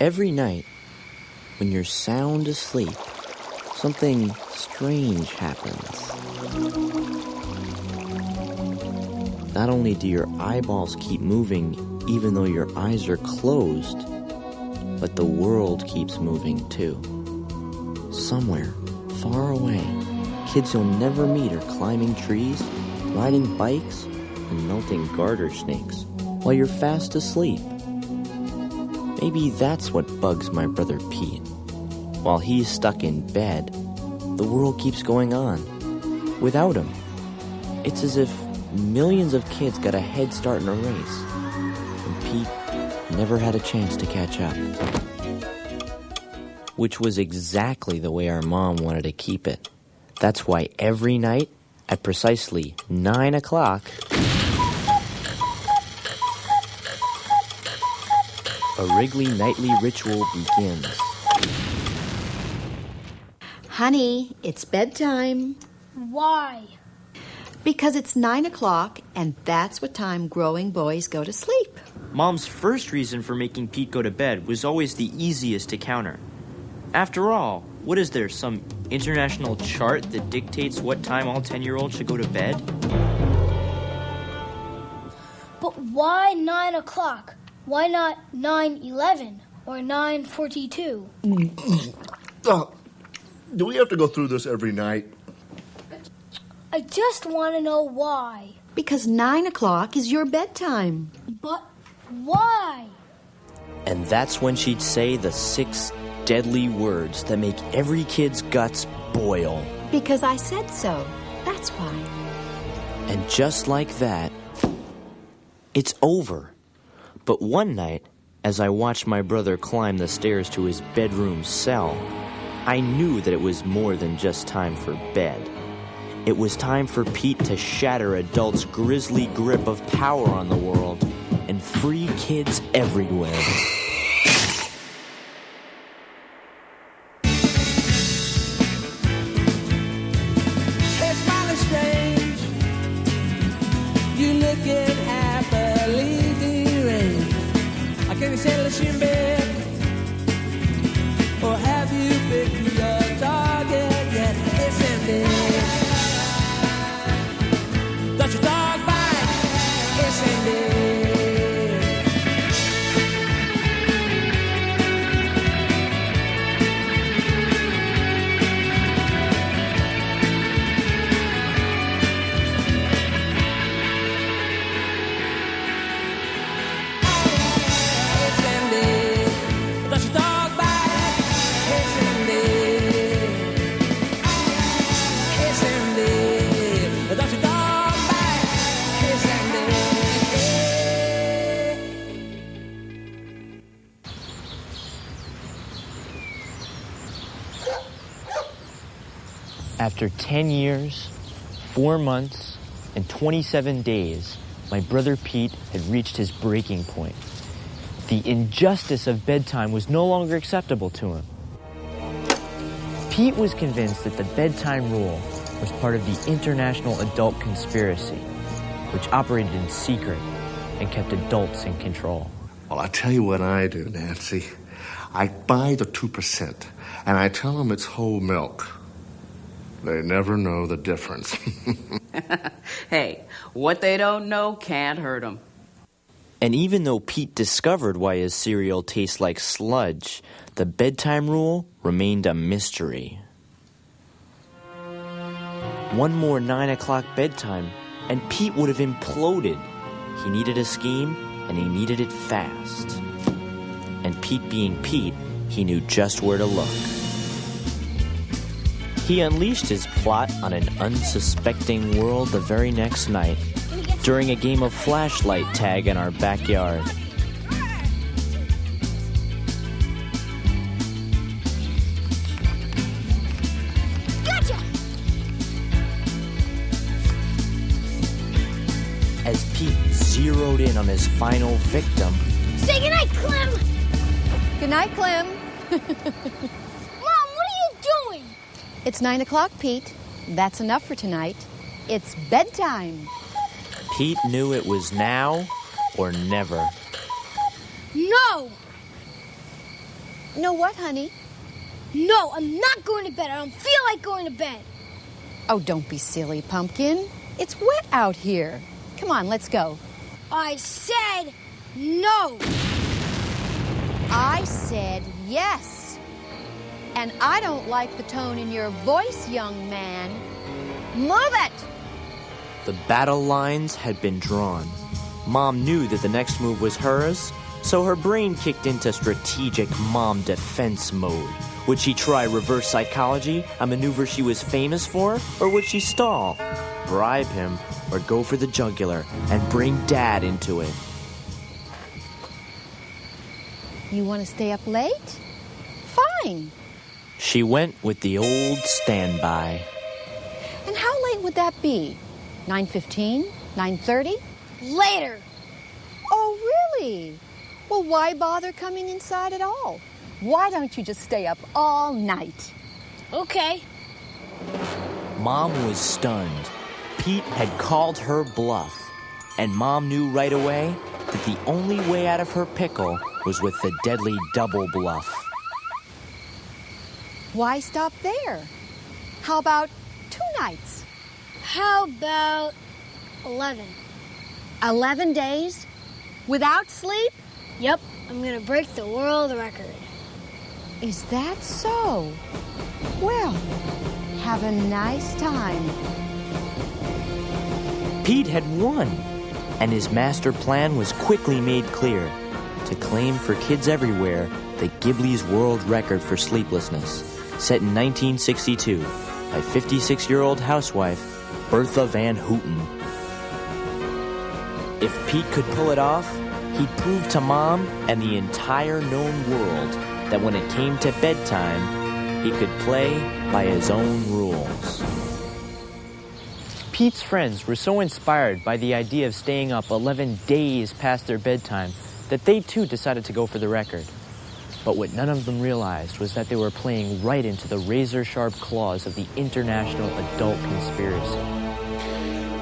Every night, when you're sound asleep, something strange happens. Not only do your eyeballs keep moving even though your eyes are closed, but the world keeps moving too. Somewhere, far away, kids you'll never meet are climbing trees, riding bikes, and melting garter snakes while you're fast asleep. Maybe that's what bugs my brother Pete. While he's stuck in bed, the world keeps going on. Without him, it's as if millions of kids got a head start in a race, and Pete never had a chance to catch up. Which was exactly the way our mom wanted to keep it. That's why every night, at precisely 9 o'clock, a Wrigley nightly ritual begins. Honey, it's bedtime. Why? Because it's 9 o'clock, and that's what time growing boys go to sleep. Mom's first reason for making Pete go to bed was always the easiest to counter. After all, what is there, some international chart that dictates what time all 10-year-olds should go to bed? But why 9 o'clock? Why not 9:11 or 9:42? Do we have to go through this every night? I just want to know why. Because 9 o'clock is your bedtime. But why? And that's when she'd say the 6 deadly words that make every kid's guts boil. Because I said so. That's why. And just like that, it's over. But one night, as I watched my brother climb the stairs to his bedroom cell, I knew that it was more than just time for bed. It was time for Pete to shatter adults' grisly grip of power on the world and free kids everywhere. It's mighty strange. You looking happily deranged. I can't settle in bed. Or have you picked your target yet? It's ended. Does your dog bite? It's ended. It's ended. Does your dog bite? It's ended. It's ended. Does your dog bite? It's ended. After 10 years, 4 months, and 27 days, my brother Pete had reached his breaking point. The injustice of bedtime was no longer acceptable to him. Pete was convinced that the bedtime rule was part of the international adult conspiracy, which operated in secret and kept adults in control. Well, I tell you what I do, Nancy. I buy the 2%, and I tell them it's whole milk. They never know the difference. Hey, what they don't know can't hurt them. And even though Pete discovered why his cereal tastes like sludge, the bedtime rule remained a mystery. One more 9 o'clock bedtime, and Pete would have imploded. He needed a scheme, and he needed it fast. And Pete being Pete, he knew just where to look. He unleashed his plot on an unsuspecting world the very next night, during a game of flashlight tag in our backyard. Gotcha! As Pete zeroed in on his final victim, Say goodnight, Clem! Good night, Clem. Mom, what are you doing? It's 9 o'clock, Pete. That's enough for tonight. It's bedtime. Pete knew it was now or never. No! No what, honey? No, I'm not going to bed. I don't feel like going to bed. Oh, don't be silly, Pumpkin. It's wet out here. Come on, let's go. I said no. I said yes. And I don't like the tone in your voice, young man. Move it! The battle lines had been drawn. Mom knew that the next move was hers, so her brain kicked into strategic mom defense mode. Would she try reverse psychology, a maneuver she was famous for, or would she stall, bribe him, or go for the jugular and bring Dad into it? You want to stay up late? Fine. She went with the old standby. And how late would that be? 9:15? 9:30? Later. Oh, really? Well, why bother coming inside at all? Why don't you just stay up all night? Okay. Mom was stunned. Pete had called her bluff, and Mom knew right away that the only way out of her pickle was with the deadly double bluff. Why stop there? How about 2 nights? How about 11? 11 days? Without sleep? Yep, I'm gonna break the world record. Is that so? Well, have a nice time. Pete had won, and his master plan was quickly made clear: to claim for kids everywhere the Ghibli's world record for sleeplessness, set in 1962 by 56-year-old housewife Bertha Van Houten. If Pete could pull it off, he'd prove to Mom and the entire known world that when it came to bedtime, he could play by his own rules. Pete's friends were so inspired by the idea of staying up 11 days past their bedtime that they too decided to go for the record. But what none of them realized was that they were playing right into the razor-sharp claws of the international adult conspiracy.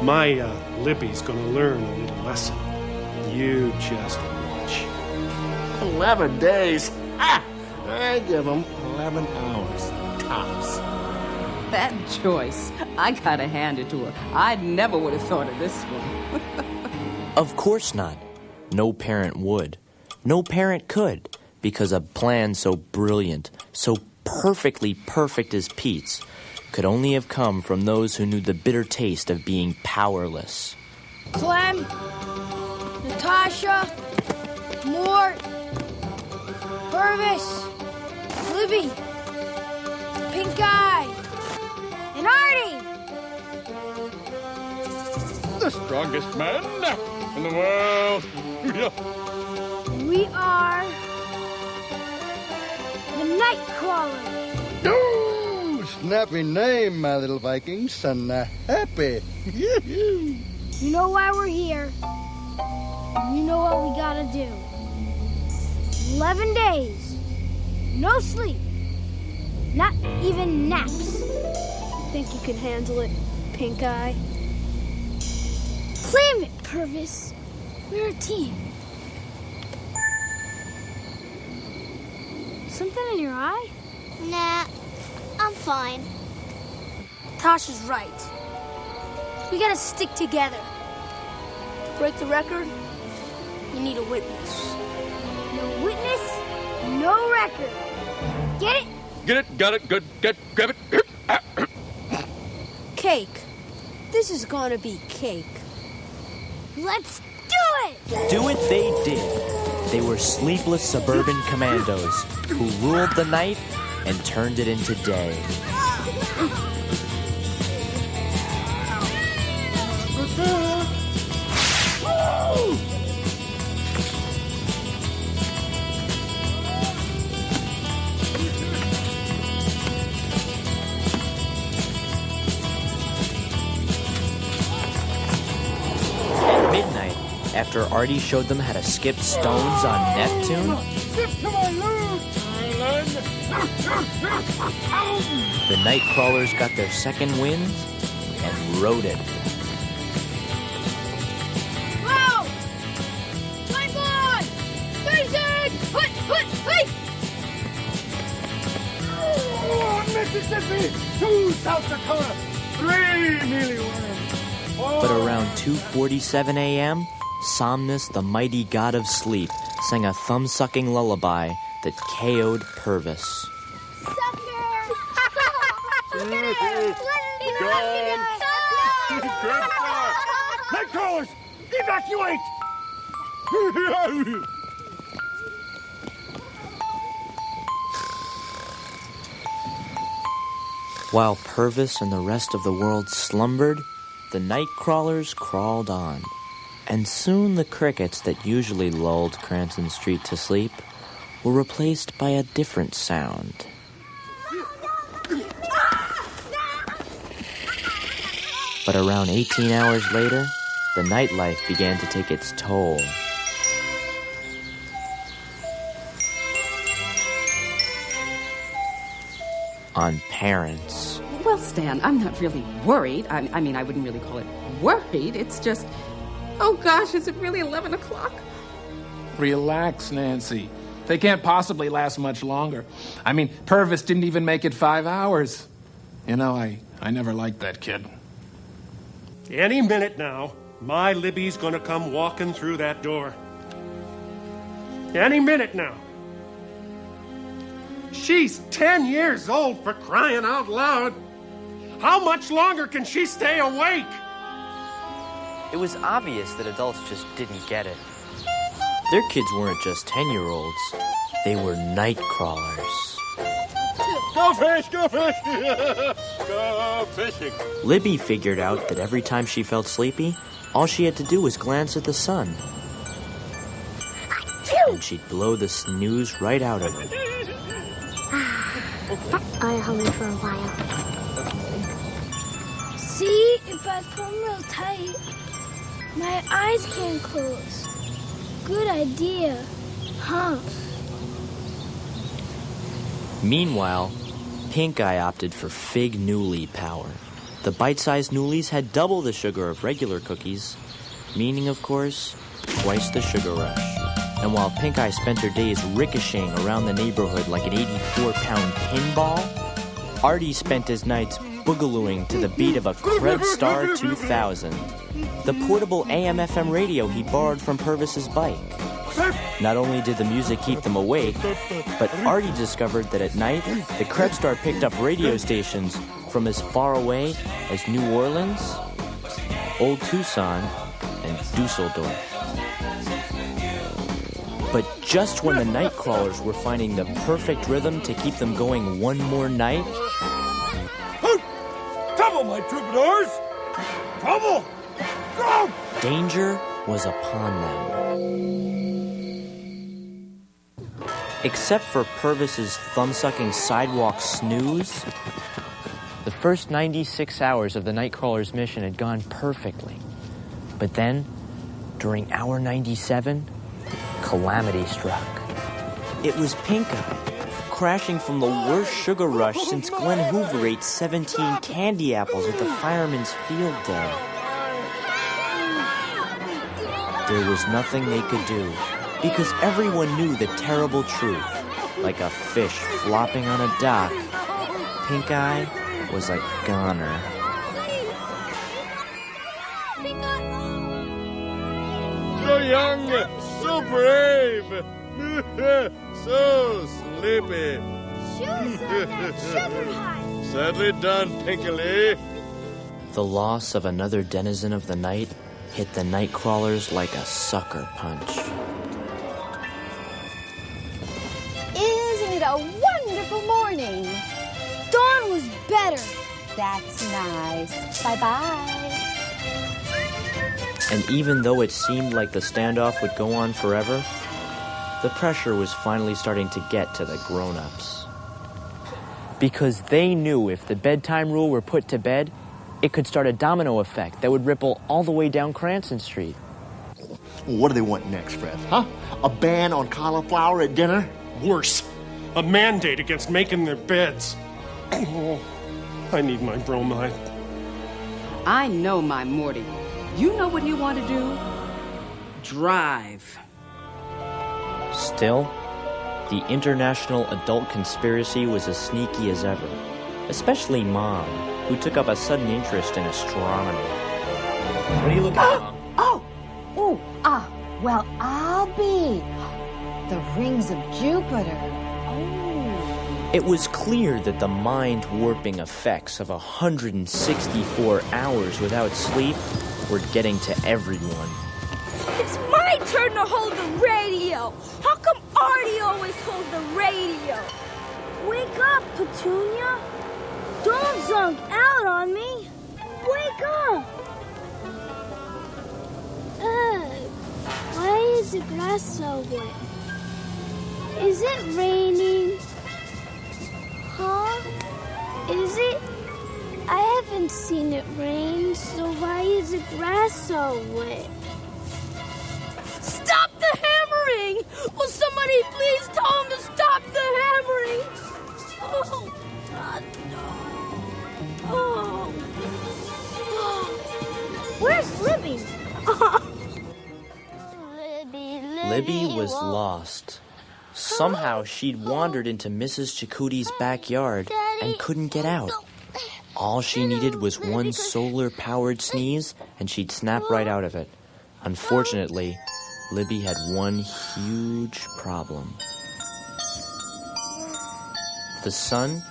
My Libby's gonna learn a little lesson. You just watch. 11 days? Ah! I give them 11 hours, tops. That choice, I gotta hand it to her. I never would have thought of this one. Of course not. No parent would. No parent could, because a plan so brilliant, so perfectly perfect as Pete's, could only have come from those who knew the bitter taste of being powerless. Clem, Natasha, Mort, Purvis, Libby, Pink Eye, and Artie! The strongest man in the world. We are the Nightcrawlers. Oh, snappy name, my little Vikings, and happy. You know why we're here. And you know what we gotta do. 11 days. No sleep. Not even naps. Think you can handle it, Pink Eye? Claim it, Purvis. We're a team. Something in your eye? Nah, I'm fine. Tasha's right. We gotta stick together. To break the record, you need a witness. No witness, no record. Get it? Get it, got it, good, grab it. Cake. This is gonna be cake. Let's do it! Do it they did. They were sleepless suburban commandos who ruled the night and turned it into day. At midnight, after Artie showed them how to skip stones on Neptune, the Nightcrawlers got their second wind and rode it. Whoa! Climb on! Facing! Hut! Mississippi, 2 South Dakota, 3 Mealy Worms. But around 2:47 a.m., Somnus, the mighty god of sleep, sang a thumb-sucking lullaby that KO'd Purvis. Nightcrawlers, evacuate! While Purvis and the rest of the world slumbered, the Nightcrawlers crawled on. And soon the crickets that usually lulled Cranston Street to sleep were replaced by a different sound. But around 18 hours later, the nightlife began to take its toll. On parents. Well, Stan, I'm not really worried. I mean, I wouldn't really call it worried. It's just, oh gosh, is it really 11 o'clock? Relax, Nancy. They can't possibly last much longer. I mean, Purvis didn't even make it 5 hours. You know, I never liked that kid. Any minute now, my Libby's gonna come walking through that door. Any minute now. She's 10 years old, for crying out loud. How much longer can she stay awake? It was obvious that adults just didn't get it. Their kids weren't just 10-year-olds. They were Nightcrawlers. Go fish! Go fish! Go fishing! Libby figured out that every time she felt sleepy, all she had to do was glance at the sun. And she'd blow the snooze right out of it. I hung for a while. See, if I pull them real tight, my eyes can't close. Good idea, huh? Meanwhile, Pink Eye opted for Fig Newly power. The bite-sized Newlies had double the sugar of regular cookies, meaning, of course, twice the sugar rush. And while Pink Eye spent her days ricocheting around the neighborhood like an 84-pound pinball, Artie spent his nights boogalooing to the beat of a Krebs Star 2000, the portable AM/FM radio he borrowed from Purvis's bike. Not only did the music keep them awake, but Artie discovered that at night, the Krebs Star picked up radio stations from as far away as New Orleans, Old Tucson, and Dusseldorf. But just when the Nightcrawlers were finding the perfect rhythm to keep them going one more night... Trouble, my troubadours! Trouble! Go! Danger was upon them. Except for Purvis's thumb-sucking sidewalk snooze, the first 96 hours of the Nightcrawlers' mission had gone perfectly. But then, during hour 97, calamity struck. It was Pink Eye, crashing from the worst sugar rush since Glenn Hoover ate 17 candy apples at the fireman's field day. There was nothing they could do, because everyone knew the terrible truth. Like a fish flopping on a dock, Pink Eye was a goner. So young, so brave, so sleepy. Shoes on that sugar high. Sadly done, Pinkily. The loss of another denizen of the night hit the Nightcrawlers like a sucker punch. Isn't it a wonderful morning? Dawn was better. That's nice. Bye-bye. And even though it seemed like the standoff would go on forever, the pressure was finally starting to get to the grown-ups. Because they knew if the bedtime rule were put to bed, it could start a domino effect that would ripple all the way down Cranston Street. What do they want next, Fred? Huh? A ban on cauliflower at dinner? Worse, a mandate against making their beds. Oh, I need my bromide. I know my Morty. You know what you want to do? Drive. Still, the international adult conspiracy was as sneaky as ever. especially Mom, who took up a sudden interest in astronomy. What are you looking at, Mom? Well, I'll be the rings of Jupiter. Oh. It was clear that the mind-warping effects of 164 hours without sleep were getting to everyone. It's my turn to hold the radio. How come Artie always holds the radio? Wake up, Petunia. Don't zonk out on me. Wake up. Why is the grass so wet? Is it raining? Huh? Is it? I haven't seen it rain, so why is the grass so wet? Stop the hammering! Will somebody please tell him to stop the hammering? Oh, God, no. Oh. Where's Libby? Libby was lost. Somehow she'd wandered into Mrs. Chakotay's backyard and couldn't get out. All she needed was one solar-powered sneeze, and she'd snap right out of it. Unfortunately, Libby had one huge problem. The sun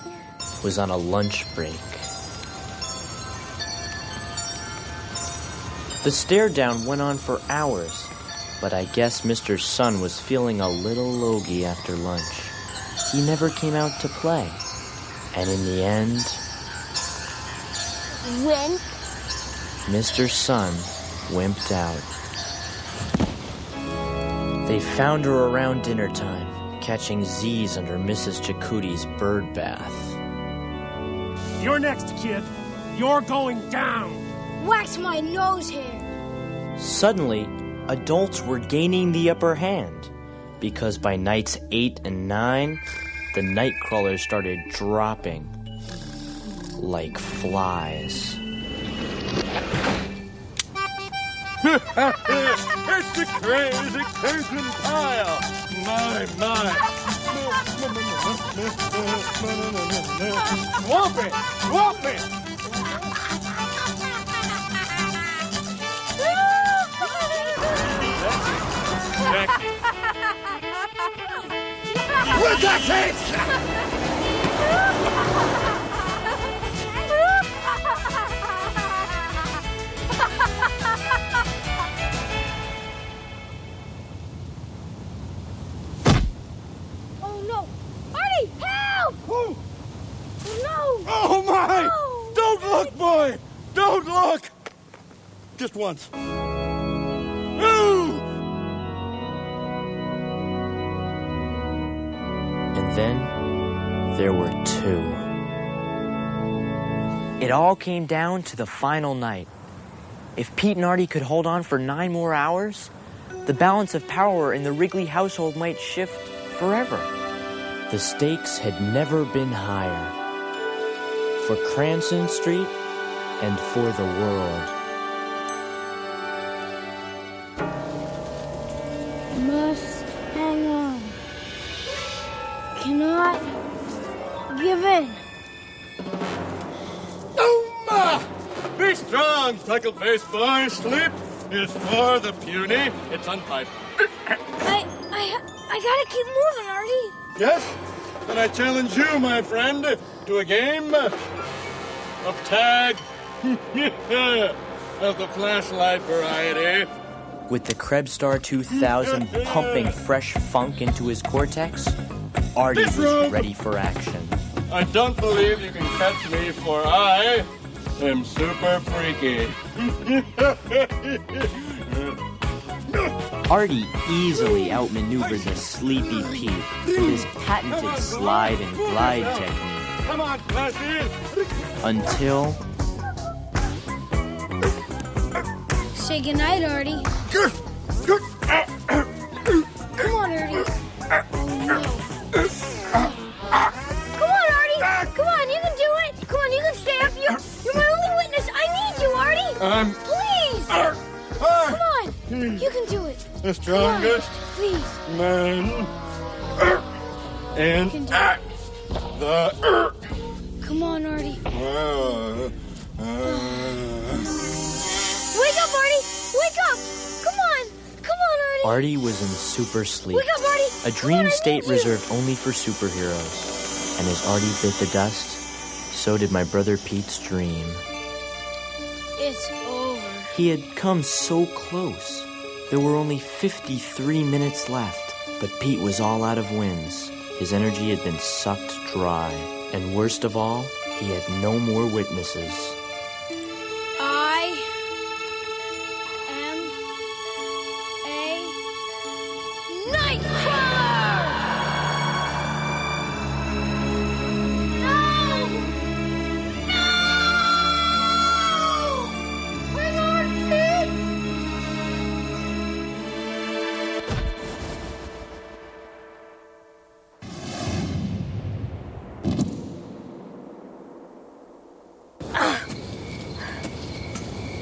was on a lunch break. The stare-down went on for hours, but I guess Mr. Sun was feeling a little logy after lunch. He never came out to play. And in the end... When? Mr. Sun wimped out. They found her around dinner time, catching Z's under Mrs. Chakotay's bird bath. You're next, kid. You're going down. Wax my nose hair. Suddenly, adults were gaining the upper hand, because by nights 8 and 9, the Nightcrawlers started dropping like flies. It's the crazy curtain pile. My. Swamp it! Look at it! Oh no! Artie, help! Oh. No! Oh my! No. Don't look, boy! Don't look! Just once. Ooh! And then there were 2. It all came down to the final night. If Pete and Artie could hold on for 9 more hours, the balance of power in the Wrigley household might shift forever. The stakes had never been higher. For Cranston Street and for the world. Must hang on. Cannot give in. Be strong, freckle-faced boy. Sleep is for the puny. It's unpiped. I gotta keep moving, Artie. Yes? Then I challenge you, my friend, to a game of tag. Of the flashlight variety. With the Krebstar 2000 pumping fresh funk into his cortex, Artie was ready for action. I don't believe you can catch me, for I am super freaky. Artie easily outmaneuvered the sleepy Pete with his patented slide and glide technique. Come on, Classy! Until... Say goodnight, Artie. Come on, Artie. Oh, no. Come on, Artie. Come on, you can do it. Come on, you can stay up. You're my only witness. I need you, Artie. Please. Come on. You can do it. The strongest Please. man in the Come on, Artie. Wake up, Artie! Wake up! Come on, Artie! Artie was in super sleep. Wake up, Artie! A dream state reserved only for superheroes. And as Artie bit the dust, so did my brother Pete's dream. It's over. He had come so close. There were only 53 minutes left, but Pete was all out of winds. His energy had been sucked dry. And worst of all, he had no more witnesses. I am a Nightcrawler! No! My Lord Pete!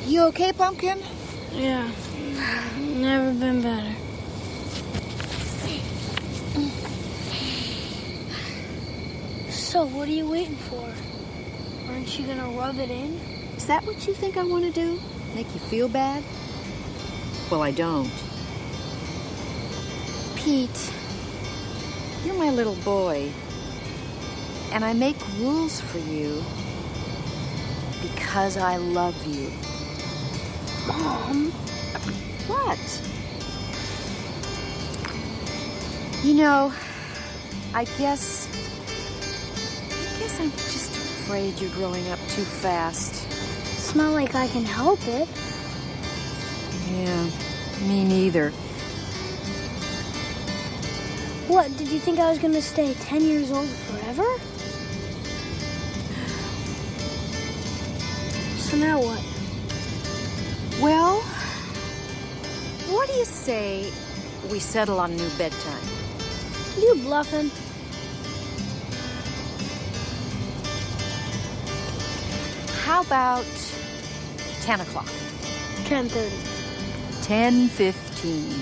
You okay, Pumpkin? Yeah, never been better. So, what are you waiting for? Aren't you gonna rub it in? Is that what you think I want to do? Make you feel bad? Well, I don't. Pete, you're my little boy. And I make rules for you because I love you. Mom? What? You know, I guess I'm just afraid you're growing up too fast. It's not like I can help it. Yeah, me neither. What, did you think I was gonna stay 10 years old forever? So now what? Well, what do you say we settle on a new bedtime? You bluffing? How about 10 o'clock? 10:30. 10:15.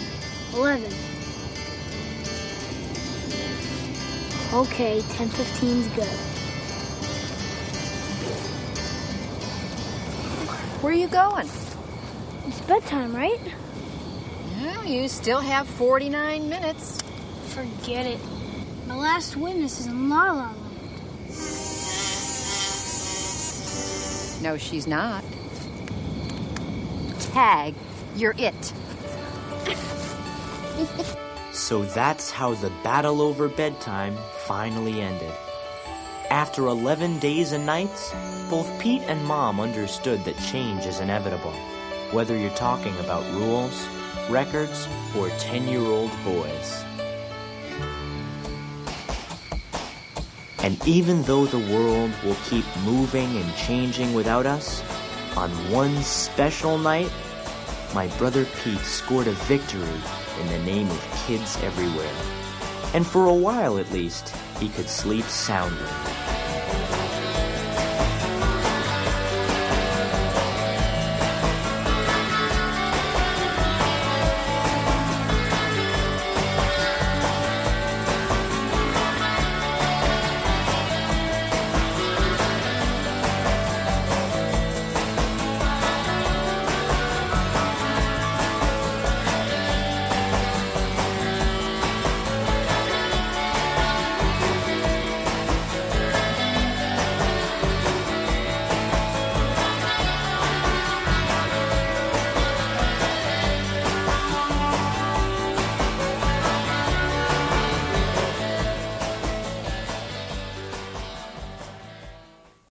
11. Okay, 10:15's good. Where are you going? It's bedtime, right? Well, you still have 49 minutes. Forget it. My last witness is in La La Land. No, she's not. Tag, you're it. So that's how the battle over bedtime finally ended. After 11 days and nights, both Pete and Mom understood that change is inevitable, whether you're talking about rules, records, or 10-year-old boys. And even though the world will keep moving and changing without us, on one special night, my brother Pete scored a victory in the name of kids everywhere. And for a while at least, he could sleep soundly.